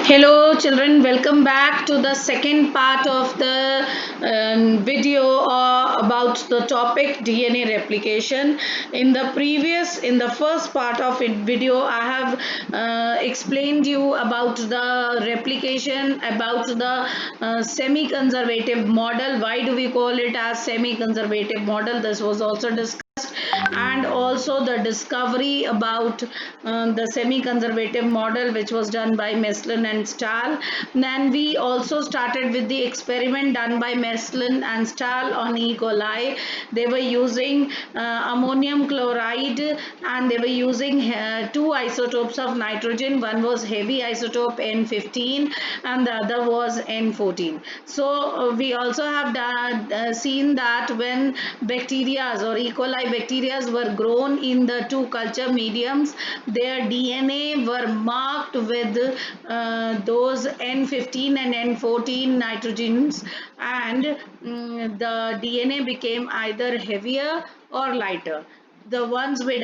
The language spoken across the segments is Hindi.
Hello children, welcome back to the second part of the video about the topic DNA replication. In the first part of it video, I have explained you about the replication, about the semi-conservative model. Why do we call it as semi-conservative model? This was also discussed, and also the discovery about the semi-conservative model which was done by Meslin and Stahl. Then we also started with the experiment done by Meslin and Stahl on E. coli. They were using ammonium chloride and they were using two isotopes of nitrogen. One was heavy isotope N15 and the other was N14. So we also have seen that when bacteria or E. coli bacteria were grown in the two culture mediums, their DNA were marked with those N15 and N14 nitrogens, and the DNA became either heavier or lighter. The ones which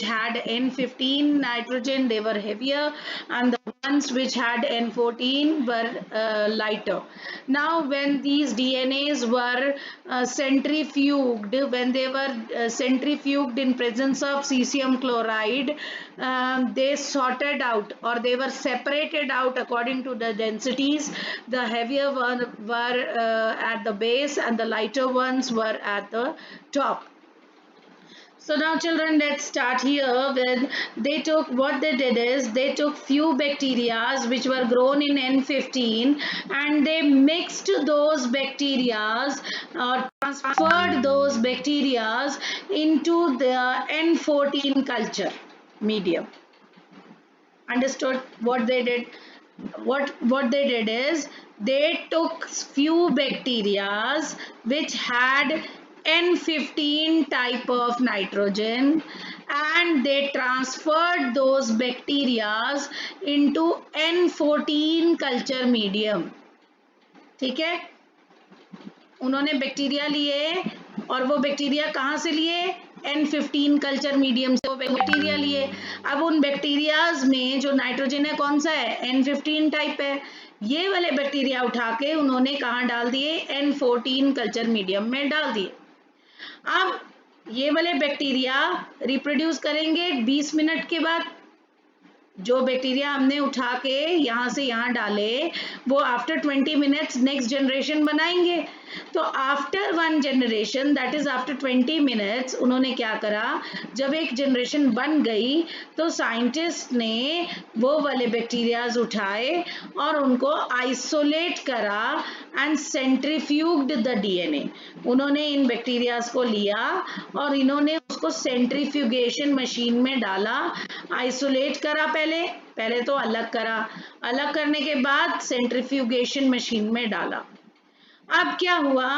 had N15 nitrogen, they were heavier, and the ones which had N14 were lighter. Now when these DNAs were centrifuged, when they were centrifuged in presence of cesium chloride, they sorted out, or they were separated out according to the densities. The heavier ones were at the base and the lighter ones were at the top. So now children, let's start here with what they did is they took few bacterias which were grown in N15 and they mixed those bacterias or transferred those bacterias into the N14 culture medium. Understood what they did? What they did is they took few bacterias which had N15 type of nitrogen and they transferred those bacterias into N14 culture medium. ठीक है, उन्होंने बैक्टीरिया लिए और वो बैक्टीरिया कहाँ से लिए? N15 कल्चर मीडियम से वो बैक्टीरिया लिए. अब उन बैक्टीरियाज में जो नाइट्रोजन है कौन सा है? N15 टाइप है. ये वाले बैक्टीरिया उठा के उन्होंने कहाँ डाल दिए? N14 कल्चर मीडियम में डाल दिए. अब ये वाले बैक्टीरिया रिप्रोड्यूस करेंगे 20 मिनट के बाद. जो बैक्टीरिया हमने उठा के यहाँ से यहाँ डाले वो आफ्टर 20 मिनट्स नेक्स्ट जनरेशन बनाएंगे. तो after one generation, that is after 20 minutes, उन्होंने क्या करा? जब एक जनरेशन बन गई तो साइंटिस्ट ने वो वाले बैक्टीरियाज उठाए और उनको आइसोलेट करा एंड सेंट्रीफ्यूग्ड द डीएनए. उन्होंने इन बैक्टीरियाज को लिया और इन्होंने उसको सेंट्रीफ्यूगेशन मशीन में डाला, आइसोलेट करा. पहले तो अलग करा, अलग करने के बाद सेंट्रीफ्यूगेशन मशीन में डाला. अब क्या हुआ?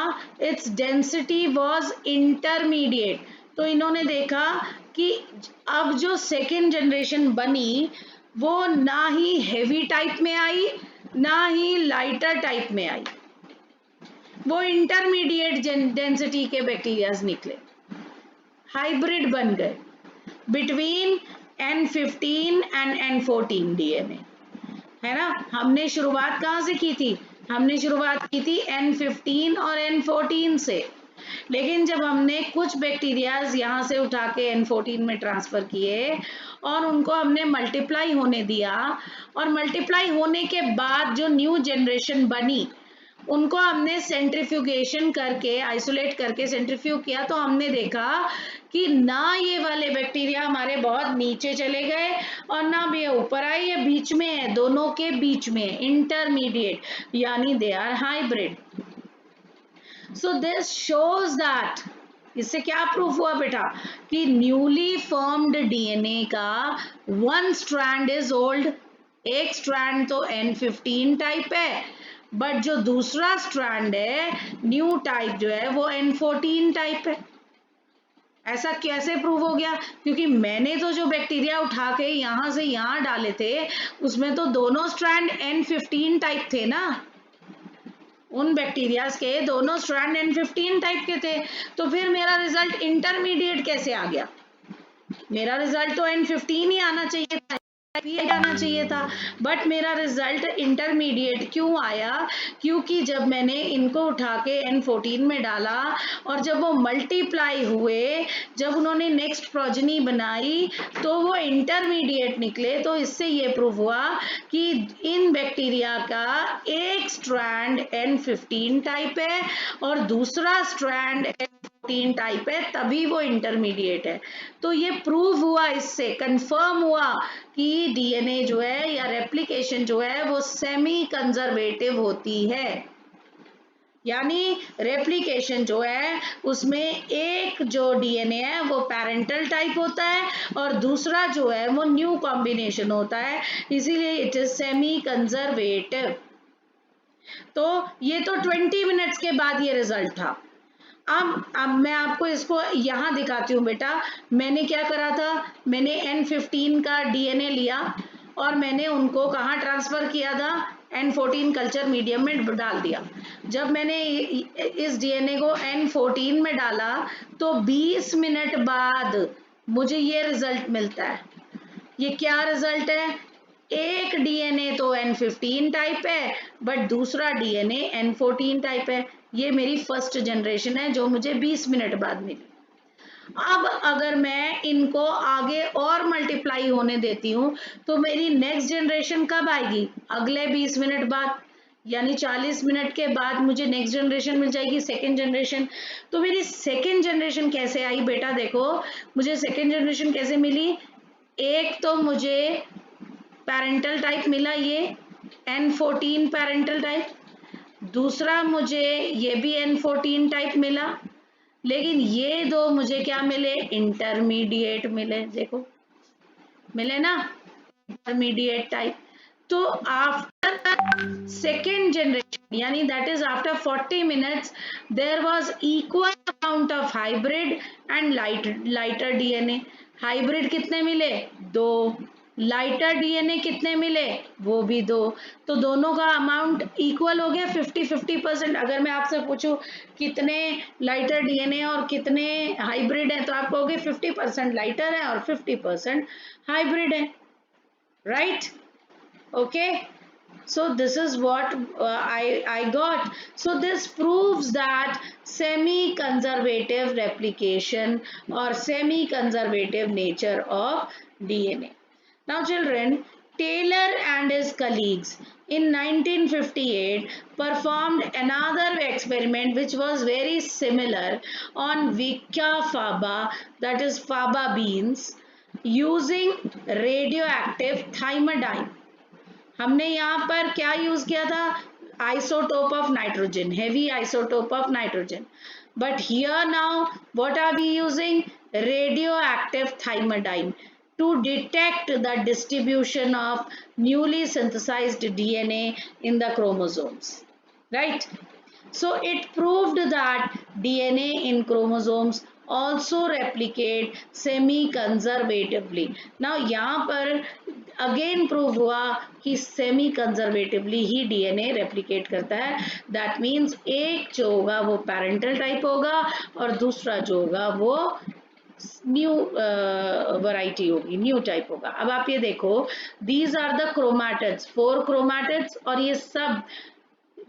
Its density was intermediate. तो इन्होंने देखा कि अब जो सेकेंड जनरेशन बनी वो ना ही हेवी टाइप में आई ना ही लाइटर टाइप में आई, वो इंटरमीडिएट डेंसिटी के बैक्टीरियाज निकले, हाइब्रिड बन गए between N15 and N14 DNA, है ना. हमने शुरुआत कहाँ से की थी? हमने शुरुआत की थी N15 और N14 से, लेकिन जब हमने कुछ बैक्टीरियाज यहाँ से उठा के N14 में ट्रांसफर किए और उनको हमने मल्टीप्लाई होने दिया, और मल्टीप्लाई होने के बाद जो न्यू जनरेशन बनी उनको हमने सेंट्रीफ्यूगेशन करके, आइसोलेट करके सेंट्रीफ्यूग किया, तो हमने देखा कि ना ये वाले बैक्टीरिया हमारे बहुत नीचे चले गए और ना भी ऊपर आए, ये बीच में है, दोनों के बीच में, इंटरमीडिएट, यानी they are hybrid. So this shows that, इससे क्या प्रूफ हुआ बेटा? कि न्यूली फॉर्म्ड डीएनए का वन स्ट्रैंड इज ओल्ड. एक स्ट्रैंड तो N15 टाइप है, बट जो दूसरा स्ट्रैंड है, न्यू टाइप जो है, वो N14 टाइप है. ऐसा कैसे प्रूव हो गया? क्योंकि मैंने तो जो बैक्टीरिया उठा के यहाँ से यहाँ डाले थे उसमें तो दोनों स्ट्रैंड N15 टाइप थे ना. उन बैक्टीरियाज के दोनों स्ट्रैंड N15 टाइप के थे, तो फिर मेरा रिजल्ट इंटरमीडिएट कैसे आ गया? मेरा रिजल्ट तो N15 ही आना चाहिए था. भी आना चाहिए था, बट मेरा रिजल्ट इंटरमीडिएट क्यों आया? क्योंकि जब मैंने इनको उठा के N14 में डाला और जब वो मल्टीप्लाई हुए, जब उन्होंने नेक्स्ट प्रोजनी बनाई तो वो इंटरमीडिएट निकले। तो इससे ये प्रूव हुआ कि इन बैक्टीरिया का एक स्ट्रैंड N15 टाइप है और दूसरा स्ट्रैंड N14 टाइप है, तभी वो इंटरमीडिएट है। तो ये प्रूव हुआ, इससे कंफर्म हुआ कि डीएनए जो है या रेप्लिकेशन जो है वो सेमी कंजर्वेटिव होती है। यानी रेप्लिकेशन जो है उसमें एक जो डीएनए है वो पेरेंटल टाइप होता है और दूसरा जो है वो न्यू कॉम्बिनेशन होता है, इसीलिए इट इज सेमी कंजर्वेटिव। तो ये तो 20 मिनट्स के बाद ये रिजल्ट था। अब मैं आपको इसको यहाँ दिखाती हूँ बेटा। मैंने क्या करा था, मैंने N15 का डीएनए लिया और मैंने उनको कहाँ ट्रांसफर किया था, N14 कल्चर मीडियम में डाल दिया। जब मैंने इस डीएनए को N14 में डाला तो 20 मिनट बाद मुझे ये रिजल्ट मिलता है। ये क्या रिजल्ट है? एक डीएनए तो N15 टाइप है बट दूसरा डीएनए N14 टाइप है। ये मेरी फर्स्ट जनरेशन है जो मुझे 20 मिनट बाद मिली। अब अगर मैं इनको आगे और मल्टीप्लाई होने देती हूँ तो मेरी नेक्स्ट जनरेशन कब आएगी? अगले 20 मिनट बाद, यानी 40 मिनट के बाद मुझे नेक्स्ट जनरेशन मिल जाएगी, सेकेंड जनरेशन। तो मेरी सेकेंड जनरेशन कैसे आई बेटा? देखो मुझे सेकेंड जनरेशन कैसे मिली। एक तो मुझे पेरेंटल टाइप मिला, ये N14 पेरेंटल टाइप। दूसरा मुझे ये भी N14 टाइप मिला, लेकिन ये दो मुझे क्या मिले? इंटरमीडिएट मिले। देखो मिले ना, इंटरमीडिएट टाइप। तो आफ्टर सेकेंड जनरेशन, यानी that is after 40 minutes, there was equal amount of hybrid and lighter DNA. Hybrid कितने मिले? 2। लाइटर डीएनए कितने मिले? वो भी 2। तो दोनों का अमाउंट इक्वल हो गया, 50-50%। अगर मैं आपसे पूछूं कितने लाइटर डीएनए और कितने हाइब्रिड है, तो आप कहोगे 50% लाइटर है और 50% हाइब्रिड है, right? Okay, so this is what I got. So this proves that semi-conservative replication or semi-conservative nature of DNA. Now children, Taylor and his colleagues in 1958 performed another experiment which was very similar on Vicia faba, that is faba beans, using radioactive thymidine. हमने यहाँ पर क्या यूज किया था? Isotope of nitrogen, heavy isotope of nitrogen. But here now what are we using? Radio active thymidine to detect the distribution of newly synthesized DNA in the chromosomes, right? So it proved that DNA in chromosomes also replicate semi-conservatively. Now यहाँ पर अगेन प्रूव हुआ कि सेमी कंजर्वेटिवली ही डीएनए रेप्लिकेट करता है। दैट मीन्स एक जो होगा वो पेरेंटल टाइप होगा और दूसरा जो होगा वो न्यू वैरायटी होगी, न्यू टाइप होगा। अब आप ये देखो, these are the chromatids, 4 chromatids, और ये सब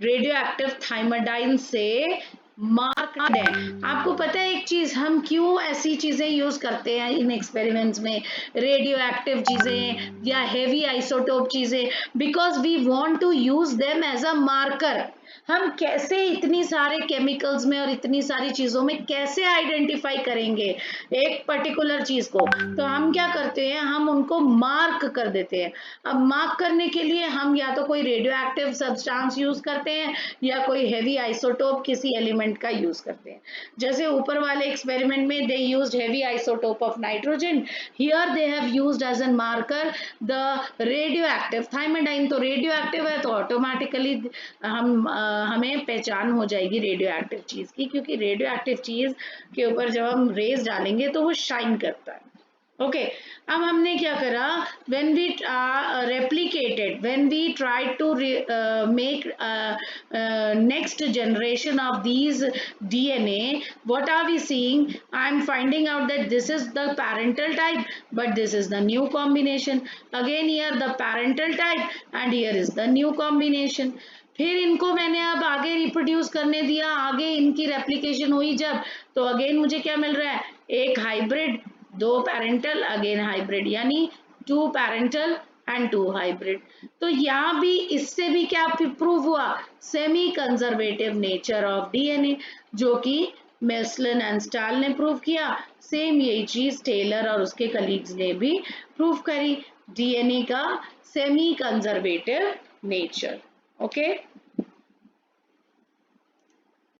रेडियो एक्टिव थाइमाडाइन से मार्क्ड है। आपको पता है एक चीज, हम क्यों ऐसी चीजें यूज करते हैं इन एक्सपेरिमेंट्स में, रेडियो एक्टिव चीजें या हेवी आइसोटोप चीजें? Because we want to use them as a marker. हम कैसे इतनी सारे केमिकल्स में और इतनी सारी चीजों में कैसे आइडेंटिफाई करेंगे एक पर्टिकुलर चीज को? तो हम क्या करते हैं, हम उनको मार्क कर देते हैं। अब मार्क करने के लिए हम या तो कोई रेडियो एक्टिव सब्सटेंस यूज करते हैं या कोई हेवी आइसोटोप किसी एलिमेंट का यूज करते हैं। जैसे ऊपर वाले एक्सपेरिमेंट में they used heavy isotope of nitrogen, here they have used as an marker the radio active thymidine. तो रेडियो एक्टिव है तो ऑटोमेटिकली हमें पहचान हो जाएगी रेडियो एक्टिव चीज की, क्योंकि रेडियो एक्टिव चीज के ऊपर जब हम रेज डालेंगे तो वो शाइन करता है। ओके, अब हमने क्या करा, when we replicated, conservate. When we try to make next generation of these DNA, what are we seeing? I'm finding out that this is the parental type, but this is the new combination. Again here the parental type and here is the new combination. फिर इनको मैंने अब आगे रिप्रोड्यूस करने दिया, आगे इनकी रेप्लिकेशन हुई जब, तो अगेन मुझे क्या मिल रहा है, एक हाइब्रिड, दो पैरेंटल, अगेन हाइब्रिड, यानी two parental and two hybrid. तो यहाँ भी इससे भी क्या प्रूव हुआ, semi conservative nature of DNA, जो कि मेस्लन एंड स्टाल ने प्रूव किया. सेम यही चीज टेलर और उसके कलीग्स ने भी प्रूव करी, डीएनए का सेमी कंजर्वेटिव नेचर. Okay.